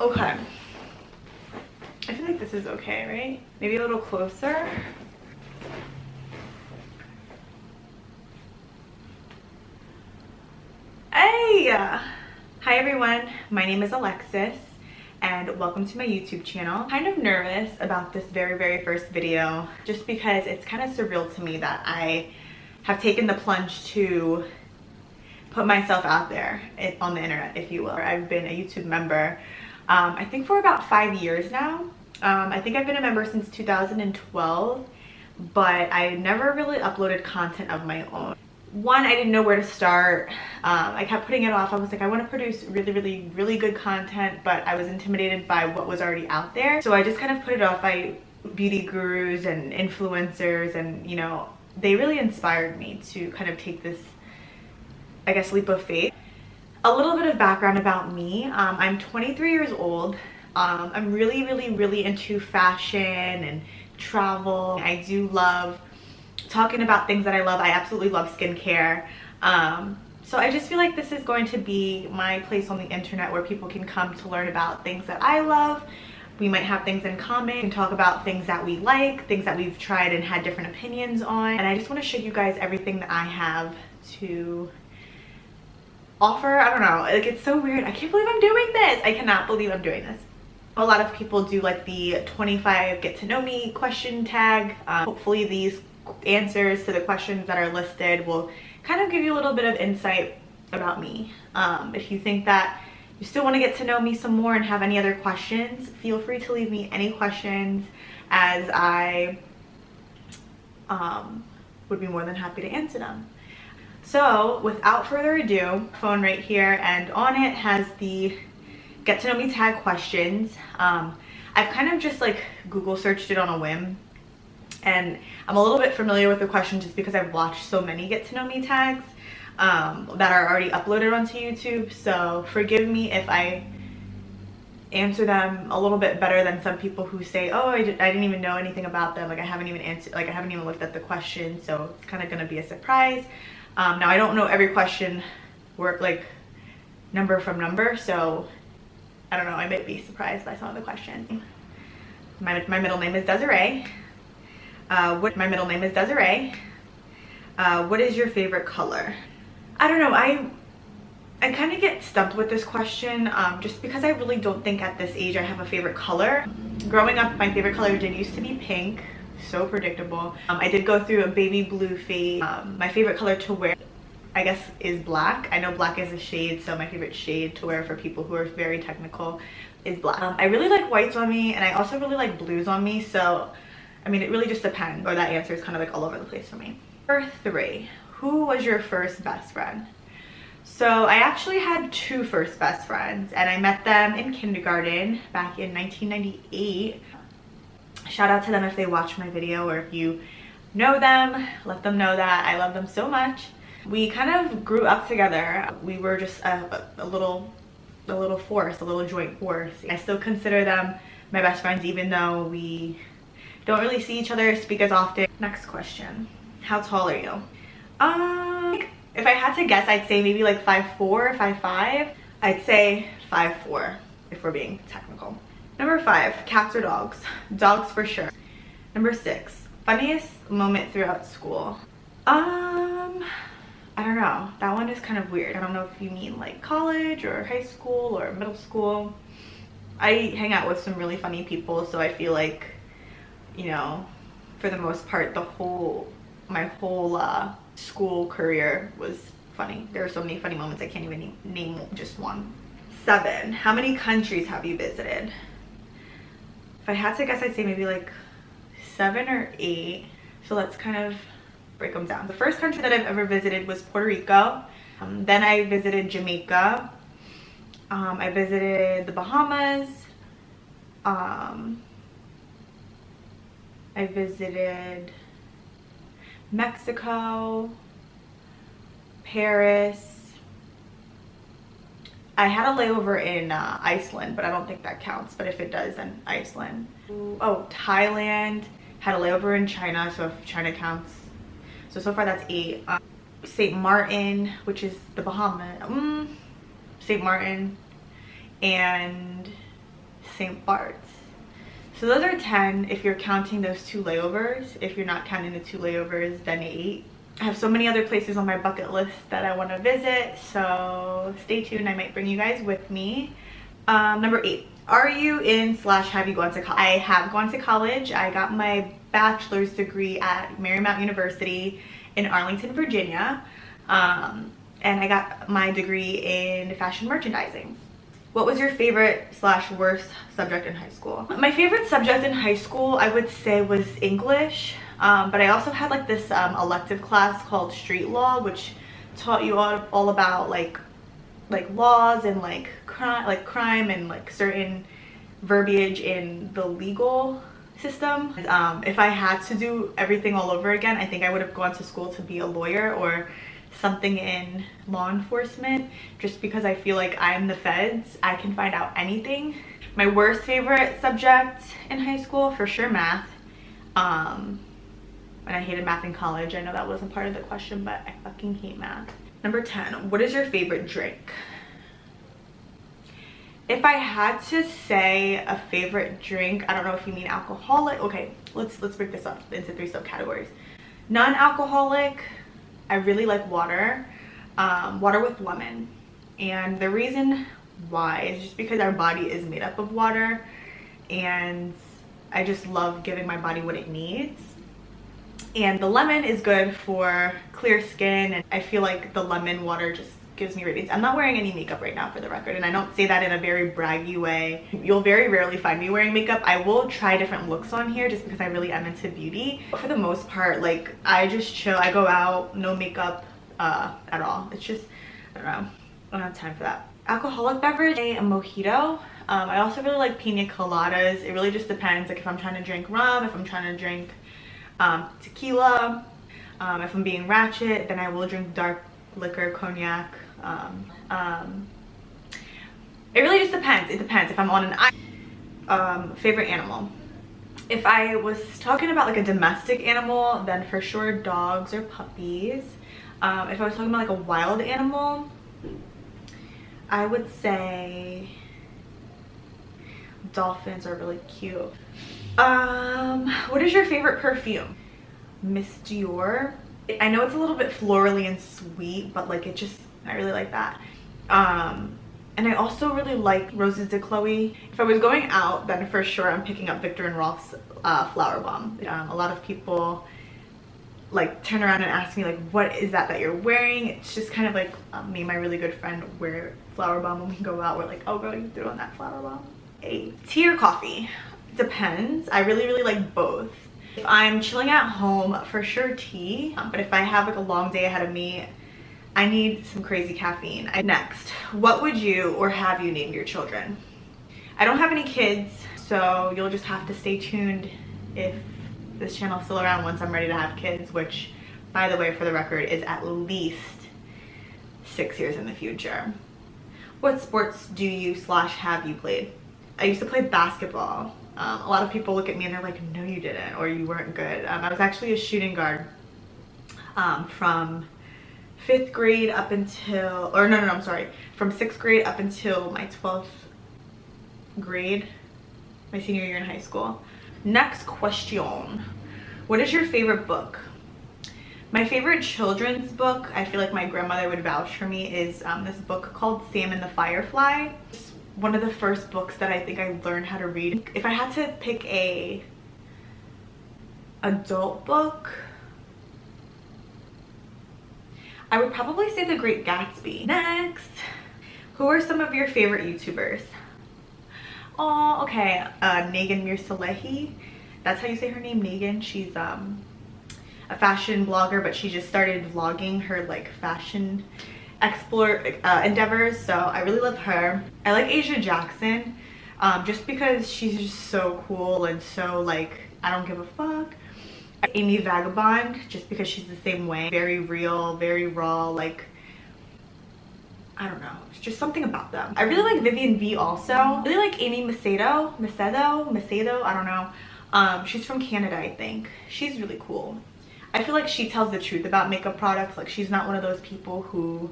Okay. I feel like this is okay, right? Maybe a little closer. Hey! Hi everyone, my name is Alexis and welcome to my YouTube channel. I'm kind of nervous about this very first video just because it's kind of surreal to me that I have taken the plunge to put myself out there on the internet, if you will. I've been a YouTube member I think for about 5 years now. I think I've been a member since 2012, but I never really uploaded content of my own. One, I didn't know where to start. I kept putting it off. I was like, I want to produce really good content, but I was intimidated by what was already out there. So I just kind of put it off by beauty gurus and influencers, and you know, they really inspired me to kind of take this, I guess, leap of faith. A little bit of background about me. I'm 23 years old. I'm really into fashion and travel. I do love talking about things that I love. I absolutely love skincare. So I just feel like this is going to be my place on the internet where people can come to learn about things that I love. We might have things in common and talk about things that we like, things that we've tried and had different opinions on. And I just want to show you guys everything that I have to offer. I don't know, like, it's so weird. I can't believe I'm doing this. I cannot believe I'm doing this. A lot of people do like the 25 get to know me question tag. Hopefully these answers to the questions that are listed will kind of give you a little bit of insight about me. If you think that you still want to get to know me some more and have any other questions, feel free to leave me any questions, as I would be more than happy to answer them. So without further ado, phone right here, and on it has the get to know me tag questions. I've kind of just like Google searched it on a whim, and I'm a little bit familiar with the question just because I've watched so many get to know me tags that are already uploaded onto YouTube. So forgive me if I answer them a little bit better than some people who say, oh, I didn't even know anything about them, like I haven't even answered, like I haven't even looked at the question, so it's kind of gonna be a surprise. Now I don't know every question word, like number from number, so I don't know, I might be surprised by some of the questions. My middle name is Desiree. What is your favorite color? I don't know, I kind of get stumped with this question just because I really don't think at this age I have a favorite color. Growing up, my favorite color did used to be pink. So predictable. I did go through a baby blue phase. My favorite color to wear, I guess, is black. I know black is a shade, so my favorite shade to wear for people who are very technical is black. I really like whites on me, and I also really like blues on me, so I mean, it really just depends, or that answer is kind of like all over the place for me. Number 3, who was your first best friend? So I actually had 2 first best friends, and I met them in kindergarten back in 1998. Shout out to them if they watch my video, or if you know them, let them know that I love them so much. We kind of grew up together. We were just a little force, a little joint force. I still consider them my best friends, even though we don't really see each other, speak as often. Next question, how tall are you? If I had to guess, I'd say maybe like 5'4", 5'5". I'd say 5'4", if we're being technical. Number 5, cats or dogs? Dogs for sure. Number 6, funniest moment throughout school? I don't know. That one is kind of weird. I don't know if you mean like college or high school or middle school. I hang out with some really funny people, so I feel like, you know, for the most part, my whole school career was funny. There are so many funny moments I can't even name just one. 7, how many countries have you visited? If I had to guess, I'd say maybe like 7 or 8. So let's kind of break them down. The first country that I've ever visited was Puerto Rico. Then I visited Jamaica. I visited the Bahamas. I visited Mexico, Paris. I had a layover in Iceland, but I don't think that counts. But if it does, then Iceland. Oh, Thailand. Had a layover in China, so if China counts. So far that's 8. St. Martin, which is the Bahamas. St. Martin. And St. Bart's. So those are 10 if you're counting those 2 layovers. If you're not counting the 2 layovers, then 8. I have so many other places on my bucket list that I want to visit, so stay tuned. I might bring you guys with me. Number 8. Are you in / have you gone to college? I have gone to college. I got my bachelor's degree at Marymount University in Arlington, Virginia. And I got my degree in fashion merchandising. What was your favorite / worst subject in high school? My favorite subject in high school, I would say, was English. But I also had like this elective class called street law, which taught you all about like laws and like crime and like certain verbiage in the legal system. If I had to do everything all over again, I think I would have gone to school to be a lawyer or something in law enforcement, just because I feel like I'm the feds. I can find out anything. My worst favorite subject in high school, for sure, math. And I hated math in college. I know that wasn't part of the question, but I fucking hate math. Number 10, what is your favorite drink? If I had to say a favorite drink, I don't know if you mean alcoholic. Okay, let's break this up into 3 subcategories. Non-alcoholic, I really like water. Water with lemon. And the reason why is just because our body is made up of water, and I just love giving my body what it needs. And the lemon is good for clear skin, and I feel like the lemon water just gives me radiance. I'm not wearing any makeup right now, for the record, and I don't say that in a very braggy way. You'll very rarely find me wearing makeup. I will try different looks on here just because I really am into beauty. But for the most part, like, I just chill. I go out, no makeup at all. It's just, I don't know, I don't have time for that. Alcoholic beverage, a mojito. I also really like pina coladas. It really just depends, like if I'm trying to drink rum, if I'm trying to drink tequila. If I'm being ratchet, then I will drink dark liquor, cognac. It really just depends. It depends if I'm on an island. Favorite animal. If I was talking about like a domestic animal, then for sure dogs or puppies. If I was talking about like a wild animal, I would say dolphins are really cute. What is your favorite perfume? Miss Dior. I know it's a little bit florally and sweet, but like I really like that. And I also really like Roses de Chloe. If I was going out, then for sure I'm picking up Viktor and Rolf's Flower Bomb. A lot of people like turn around and ask me like, what is that you're wearing? It's just kind of like me and my really good friend wear Flower Bomb when we go out. We're like, oh girl, you threw on that Flower Bomb. Tea or coffee? Depends. I really like both. If I'm chilling at home, for sure tea. But if I have like a long day ahead of me, I need some crazy caffeine. Next, what would you or have you named your children? I don't have any kids, so you'll just have to stay tuned if this channel's still around once I'm ready to have kids, which, by the way, for the record, is at least 6 years in the future. What sports do you / have you played? I used to play basketball. A lot of people look at me and they're like, no you didn't, or you weren't good. I was actually a shooting guard from 5th grade up until, or no, I'm sorry, from 6th grade up until my 12th grade, my senior year in high school. Next question. What is your favorite book? My favorite children's book, I feel like my grandmother would vouch for me, is this book called Sam and the Firefly. It's one of the first books that I think I learned how to read. If I had to pick a adult book, I would probably say The Great Gatsby. Next, who are some of your favorite YouTubers? Oh, okay, Negan Mirsalehi. That's how you say her name, Negan. She's a fashion blogger, but she just started vlogging her like fashion endeavors, so I really love her. I like Asia Jackson, just because she's just so cool and so like, I don't give a fuck. Amy Vagabond, just because she's the same way, very real, very raw, like, I don't know, it's just something about them. I really like Vivian V also. I really like Amy Macedo, I don't know. She's from Canada, I think. She's really cool. I feel like she tells the truth about makeup products. Like, she's not one of those people who,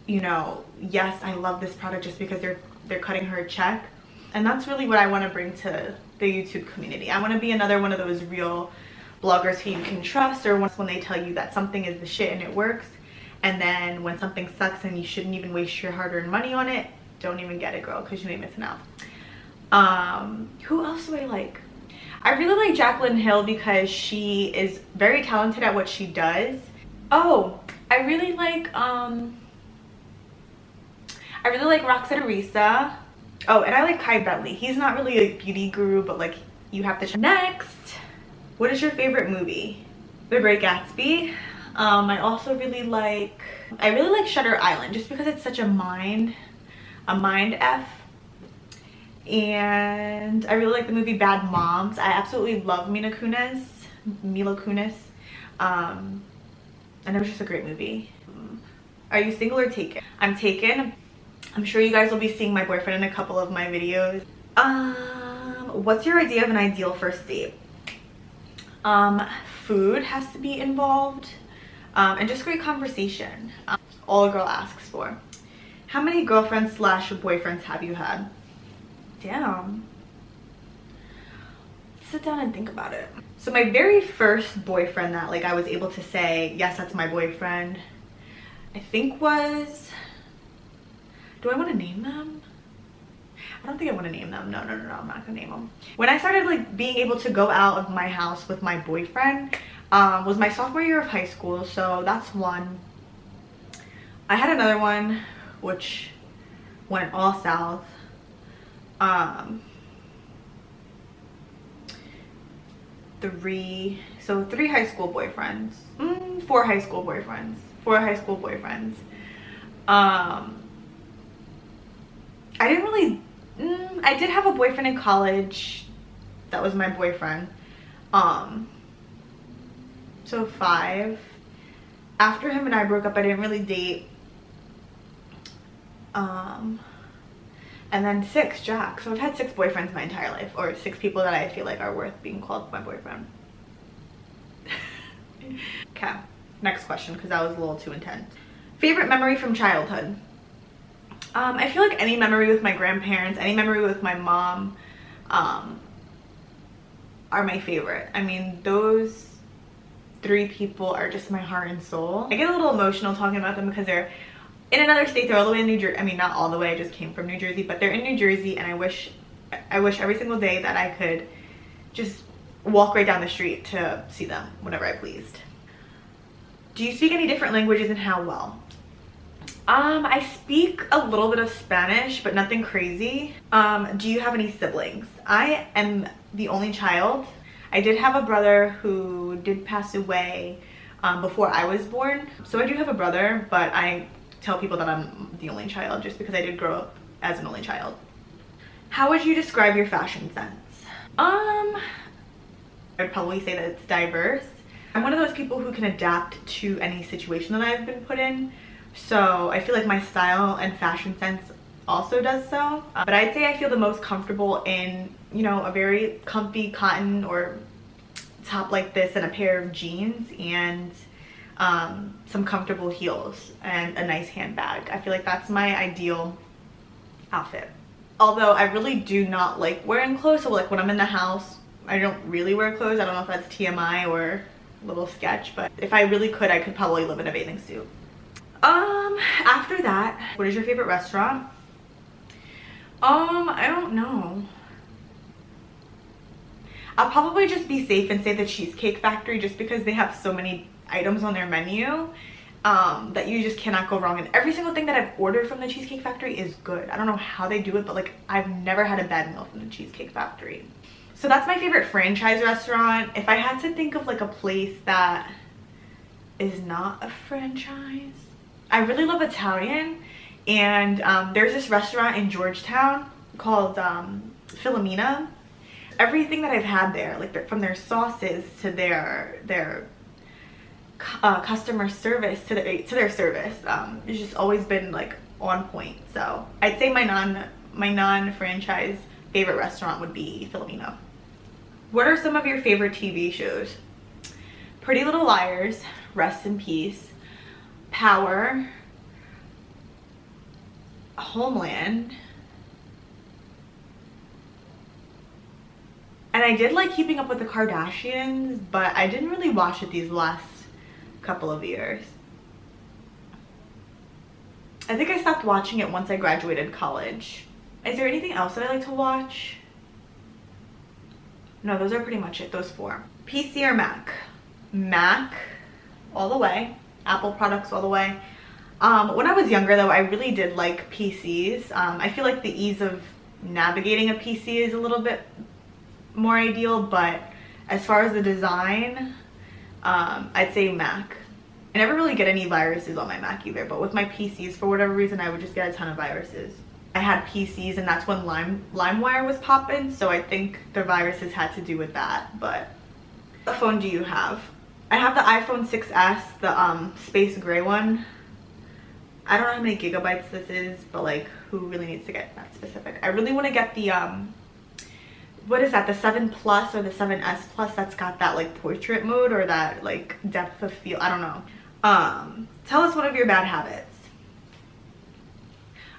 you know, yes, I love this product just because they're cutting her a check. And that's really what I want to bring to the YouTube community. I want to be another one of those real bloggers who you can trust, or when they tell you that something is the shit and it works, and then when something sucks and you shouldn't even waste your hard-earned money on it, don't even get it, girl, because you ain't missing out. Who else do I like? I really like Jaclyn Hill because she is very talented at what she does. Oh, I really like Roxanne Teresa. Oh, and I like Kai Bentley. He's not really a beauty guru, but like, you have to check. Next, what is your favorite movie? The Great Gatsby. I also really like Shutter Island, just because it's such a mind F. And I really like the movie Bad Moms. I absolutely love Mila Kunis. And it was just a great movie. Are you single or taken? I'm taken. I'm sure you guys will be seeing my boyfriend in a couple of my videos. What's your idea of an ideal first date? Food has to be involved, and just great conversation. All a girl asks for. How many girlfriends / boyfriends have you had? Damn. Sit down and think about it. So my very first boyfriend that like I was able to say, yes, that's my boyfriend, I think was, do I want to name them? I don't think I want to name them. No, I'm not gonna name them. When I started like being able to go out of my house with my boyfriend, was my sophomore year of high school. So that's one. I had another one which went all south. Three high school boyfriends. 4 high school boyfriends. 4 high school boyfriends. I did have a boyfriend in college that was my boyfriend. So 5. After him and I broke up, I didn't really date. And then 6, Jack. So I've had 6 boyfriends my entire life, or 6 people that I feel like are worth being called my boyfriend. Okay, next question, because that was a little too intense. Favorite memory from childhood? I feel like any memory with my grandparents, any memory with my mom, are my favorite. I mean, those 3 people are just my heart and soul. I get a little emotional talking about them because they're in another state. They're all the way in New Jersey. I mean, not all the way, I just came from New Jersey, but they're in New Jersey, and I wish every single day that I could just walk right down the street to see them whenever I pleased. Do you speak any different languages, and how well? I speak a little bit of Spanish, but nothing crazy. Do you have any siblings? I am the only child. I did have a brother who did pass away before I was born. So I do have a brother, but I tell people that I'm the only child just because I did grow up as an only child. How would you describe your fashion sense? I'd probably say that it's diverse. I'm one of those people who can adapt to any situation that I've been put in. So I feel like my style and fashion sense also does so. But I'd say I feel the most comfortable in, you know, a very comfy cotton or top like this and a pair of jeans and some comfortable heels and a nice handbag. I feel like that's my ideal outfit. Although I really do not like wearing clothes, so like when I'm in the house, I don't really wear clothes. I don't know if that's TMI or a little sketch, but if I really could, I could probably live in a bathing suit. After that, what is your favorite restaurant? I don't know. I'll probably just be safe and say the Cheesecake Factory, just because they have so many items on their menu that you just cannot go wrong. And every single thing that I've ordered from the Cheesecake Factory is good. I don't know how they do it, but like I've never had a bad meal from the Cheesecake Factory. So that's my favorite franchise restaurant. If I had to think of like a place that is not a franchise, I really love Italian, and there's this restaurant in Georgetown called Philomena. Everything that I've had there, like from their sauces to their customer service to their service, it's just always been like on point. So I'd say my non-franchise favorite restaurant would be Philomena. What are some of your favorite TV shows? Pretty Little Liars, rest in peace. Power, Homeland, I did like Keeping Up with the Kardashians, but I didn't really watch it these last couple of years. I think I stopped watching it once I graduated college. Is there anything else that I like to watch? No, those are pretty much it, those 4. PC or Mac? Mac all the way. Apple products all the way. When I was younger though, I really did like PCs. I feel like the ease of navigating a PC is a little bit more ideal, but as far as the design, I'd say Mac. I never really get any viruses on my Mac either, but with my PCs, for whatever reason, I would just get a ton of viruses. I had PCs and that's when LimeWire was popping, so I think the viruses had to do with that. But what phone do you have? I have the iPhone 6s, the space gray one. I don't know how many gigabytes this is, but like, who really needs to get that specific? I really want to get the what is that, the 7 Plus or the 7S Plus that's got that like portrait mode or that like depth of field. I don't know. Tell us one of your bad habits.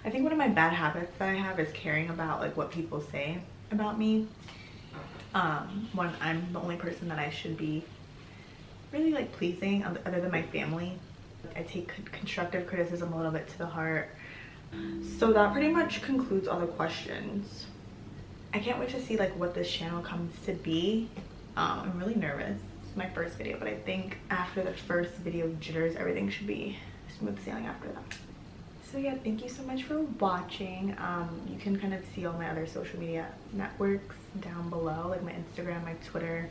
I think one of my bad habits that I have is caring about like what people say about me. When I'm the only person that I should be really like pleasing other than my family. I take constructive criticism a little bit to the heart. So that pretty much concludes all the questions. I can't wait to see like what this channel comes to be. I'm really nervous. It's my first video, but I think after the first video jitters, everything should be smooth sailing after that. So yeah, thank you so much for watching. You can kind of see all my other social media networks down below, like my Instagram, my Twitter.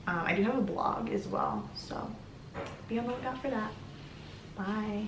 I do have a blog as well, so be on the lookout for that. Bye.